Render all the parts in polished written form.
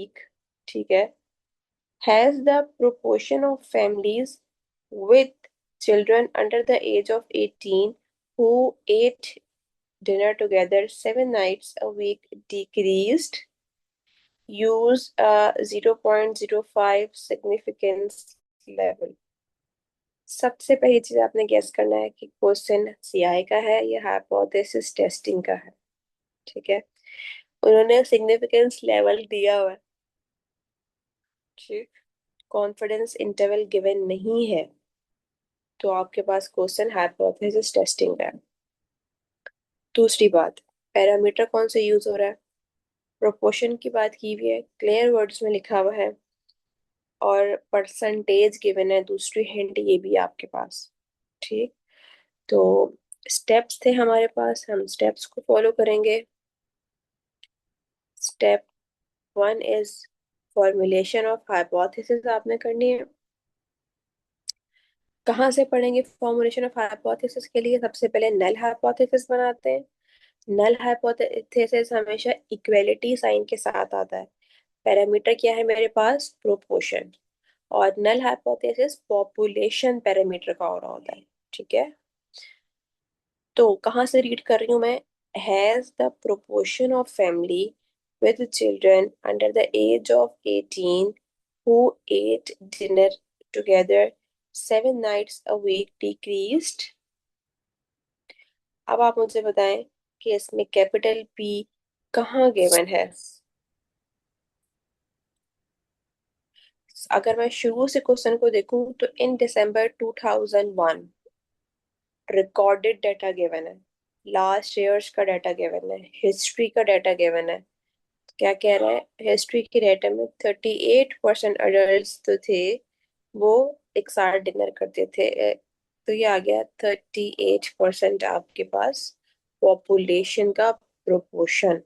week, ठीक है, has the proportion of families with children under the age of 18 who ate dinner together 7 nights a week decreased? Use a 0.05 significance level. सबसे पहली चीज आपने guess करना है कि क्वेश्चन सीआई का है या हाइपोथेसिस टेस्टिंग का है। ठीक है, उन्होंने सिग्निफिकेंस लेवल दिया हुआ है, ठीक, कॉन्फिडेंस इंटरवल गिवन नहीं है, तो आपके पास क्वेश्चन हाइपोथेसिस टेस्टिंग का है। दूसरी बात, पैरामीटर कौन से यूज हो रहा है? प्रोपोर्शन की बात की हुई है, क्लियर वर्ड्स में लिखा हुआ है, और परसेंटेज गिवन है, दूसरी हिंट ये भी है आपके पास। ठीक, तो स्टेप्स थे हमारे पास, हम स्टेप्स को फॉलो करेंगे। Step 1 is formulation of hypothesis आपने करनी है। कहाँ से पढ़ेंगे फॉर्मुलेशन ऑफ हाइपोथेसिस के लिए? सबसे पहले नल हाइपोथेसिस बनाते हैं। नल हाइपोथेसिस हमेशा इक्वलिटी साइन के साथ आता है। पैरामीटर क्या है मेरे पास? प्रोपोर्शन। और नल हाइपोथेसिस पॉपुलेशन पैरामीटर का और होता है। ठीक है, तो कहाँ से रीड कर रही हूँ मैं? Has the proportion of family with children under the age of 18 who ate dinner together 7 nights a week decreased? अब आप मुझे बताएं कि इसमें कैपिटल पी कहाँ गिवन है? अगर मैं शुरू से क्वेश्चन को देखूं तो इन दिसंबर 2001 रिकॉर्डेड डाटा गिवन है, लास्ट ईयर्स का डाटा गिवन है, हिस्ट्री का डाटा गिवन है। क्या कह रहा है? हिस्ट्री के डाटा में 38% अडल्ट तो थे वो एक साथ डिनर करते थे, तो ये आ गया 38% आपके पास पॉपुलेशन का प्रोपोर्शन।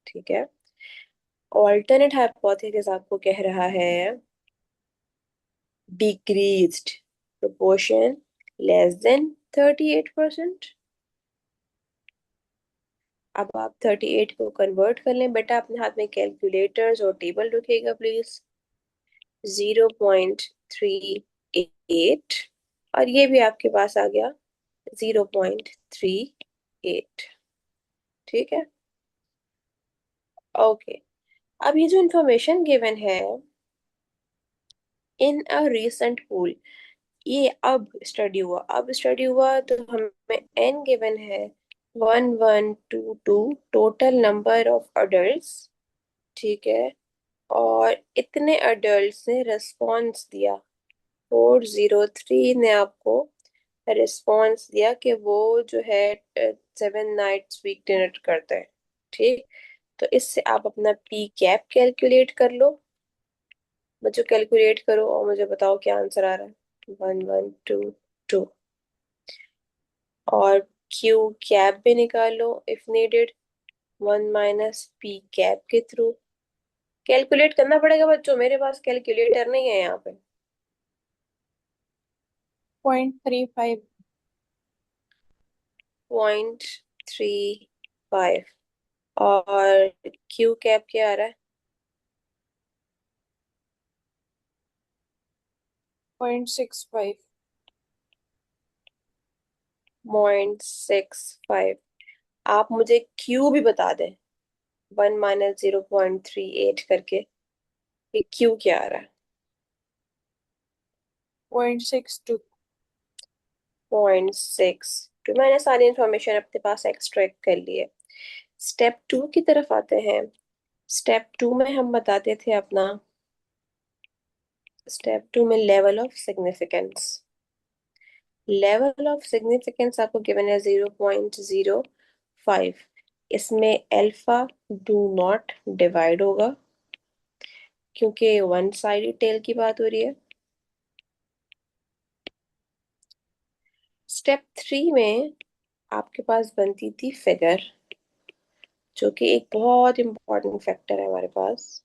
ठीक है, ऑल्टरनेट हाइपोथेसिस आपको कह रहा है डिक्रीज्ड प्रोपोर्शन लेस देन 38%। अब आप 38 को कन्वर्ट कर लें बेटा, अपने हाथ में कैलकुलेटर्स और टेबल रखिएगा प्लीज। 0.38 और ये भी आपके पास आ गया 0.38। ठीक है, ओके। अब ये जो इंफॉर्मेशन गिवन है इन अ रीसेंट पूल, ये अब स्टडी हुआ तो हमें एन गिवन है 1122 टोटल नंबर ऑफ अडल्ट्स। ठीक है, और इतने अडल्ट्स ने रिस्पॉन्स दिया, 403 ने आपको रिस्पॉन्स दिया कि वो जो है 7 नाइट्स वीक डिनर करते हैं। ठीक, तो इससे आप अपना पी कैप कैलकुलेट कर लो। बच्चों कैलकुलेट करो और मुझे बताओ क्या आंसर आ रहा है। 1122। और क्यू कैप भी निकाल लो इफ नीडेड, 1 - पी कैप के थ्रू। कैलकुलेट करना पड़ेगा बच्चों, मेरे पास कैलकुलेटर नहीं है यहाँ पे। 0.35। 0.35। और क्यू कैप क्या आ रहा है? 0.65। 0.65। आप मुझे क्यू भी बता दें, 1 - 0.38 करके, ये क्यू क्या आ रहा है? 0.62। 0.62। मैंने सारी इंफॉर्मेशन अपने पास एक्सट्रैक्ट कर ली है। स्टेप 2 की तरफ आते हैं। स्टेप 2 में हम बताते थे अपना, स्टेप 2 में level of significance. Level of significance आपको गिवन है 0.05। इसमें अल्फा डू नॉट डिवाइड होगा क्योंकि वन साइड टेल की बात हो रही है। स्टेप 3 में आपके पास बनती थी फिगर, जो कि एक बहुत इंपॉर्टेंट फैक्टर है हमारे पास।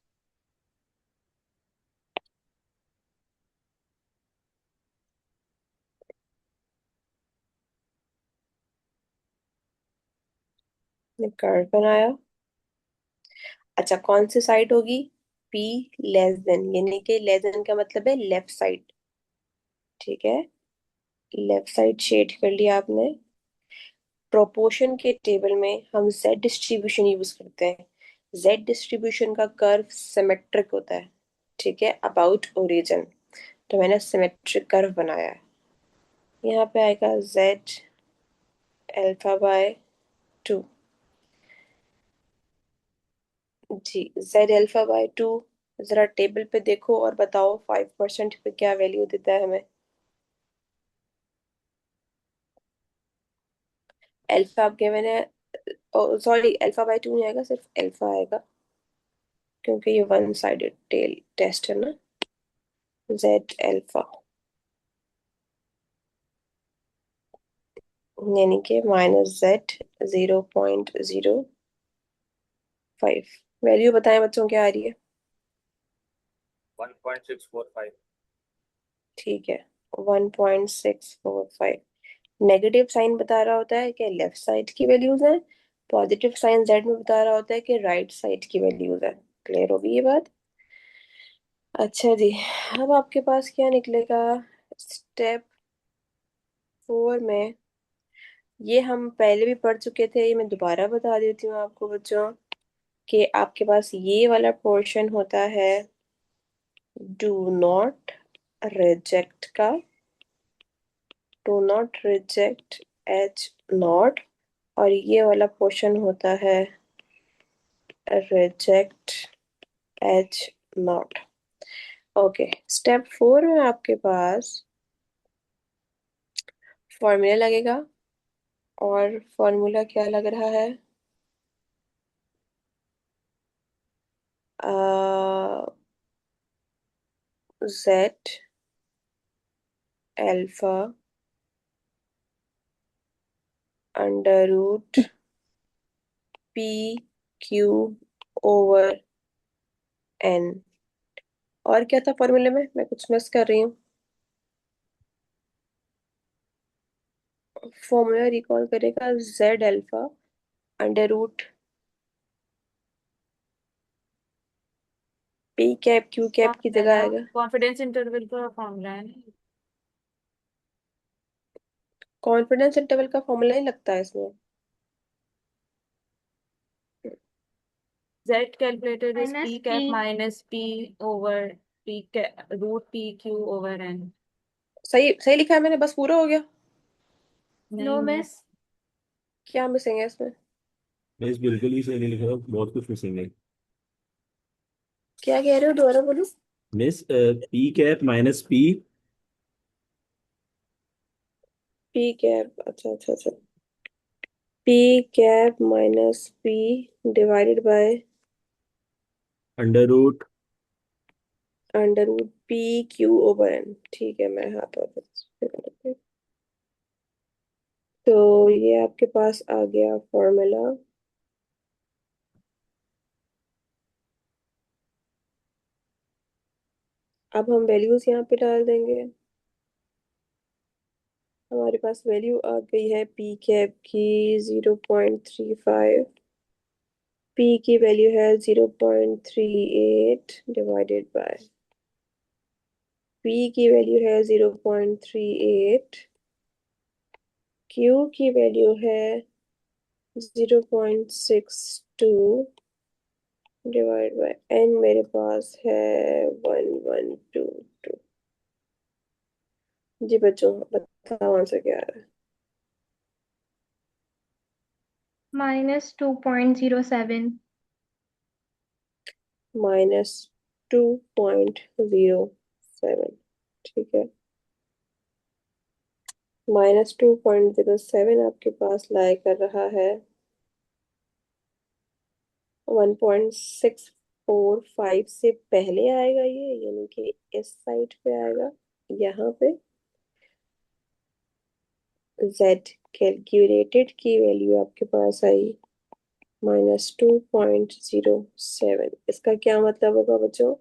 कर्व बनाया। अच्छा, कौन सी साइड होगी? P लेस देन, यानी कि लेस देन का मतलब है लेफ्ट साइड। ठीक है, लेफ्ट साइड शेड कर लिया आपने। प्रोपोर्शन के टेबल में हम जेड डिस्ट्रीब्यूशन यूज करते हैं। जेड डिस्ट्रीब्यूशन का कर्व सिमेट्रिक होता है। ठीक है, अबाउट ओरिजिन। तो मैंने सिमेट्रिक कर्व बनाया है। यहाँ पे आएगा जेड अल्फा बाय 2। जी, जेड अल्फा बाय 2। जरा टेबल पे देखो और बताओ 5% पे क्या वैल्यू देता है हमें। अल्फा आपके मैंने, सॉरी अल्फा बाय 2 नहीं आएगा, सिर्फ अल्फा आएगा, क्योंकि ये वन साइडेड टेल टेस्ट है ना। जेड अल्फा यानी कि -z 0.05। वैल्यू बताएं बच्चों, क्या आ रही है। 1.645। ठीक है, 1.645। नेगेटिव साइन बता रहा होता है कि लेफ्ट साइड की वैल्यूज है, पॉजिटिव साइन जेड में बता रहा होता है कि राइट साइड की वैल्यूज है। क्लियर होगी ये बात। अच्छा जी, अब आपके पास क्या निकलेगा स्टेप 4 में। ये हम पहले भी पढ़ चुके थे, ये मैं दोबारा बता देती हूँ आपको बच्चों, कि आपके पास ये वाला पोर्शन होता है डू नॉट रिजेक्ट का। Do not reject H not, और ये वाला पोर्शन होता है reject H not. Okay, step 4 में आपके पास फॉर्मूला लगेगा, और फॉर्मूला क्या लग रहा है, Z alpha under root P Q over N. और क्या था फॉर्मूले में, मैं कुछ मिस कर रही हूँ। फॉर्मूला रिकॉल करेगा, Z alpha under root P cap Q cap की जगह आएगा। कॉन्फिडेंस इंटरवल का फॉर्मूला है ना। कॉन्फिडेंस इंटरवल का फॉर्मूला ही लगता है इसमें। Z calculated is minus P P. cap minus P over P cap root PQ over N। सही सही लिखा है मैंने, बस पूरा हो गया। No miss. क्या मिसिंग है इसमें। मिस बिल्कुल ही सही नहीं लिख रहा, बहुत कुछ मिसिंग है। क्या कह रहे हो, दोबारा बोलो। Miss P cap minus P P cap, अच्छा अच्छा अच्छा, P cap minus P divided by under root under root P Q over N. ठीक है, मैं हाथ और तो ये आपके पास आ गया फॉर्मूला। अब हम वैल्यूज यहाँ पे डाल देंगे। हमारे पास वैल्यू आ गई है पी कैप की 0.35, पी की वैल्यू है 0.38 डिवाइडेड बाय पी की वैल्यू है 0.38, क्यू की वैल्यू है 0.62 डिवाइड बाय एन मेरे पास है 1122। जी बच्चों, बताओ आंसर क्या आ रहा है। -2.07। -2.07। ठीक है, -2.07 आपके पास लाई कर रहा है 1.645 से पहले आएगा ये, यानी कि इस साइड पे आएगा। यहाँ पे z कैलकुलेटेड की वैल्यू आपके पास आई -2.07। इसका क्या मतलब होगा बच्चों,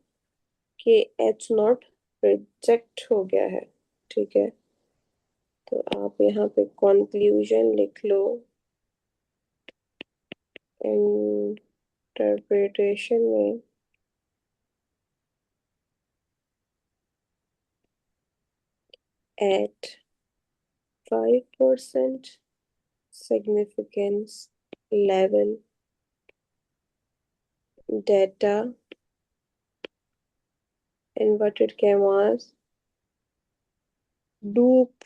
कि एच नॉट रिजेक्ट हो गया है। ठीक है, तो आप यहाँ पे कंक्लूजन लिख लो, इंटरप्रिटेशन में at 5% significance level, data inverted commas do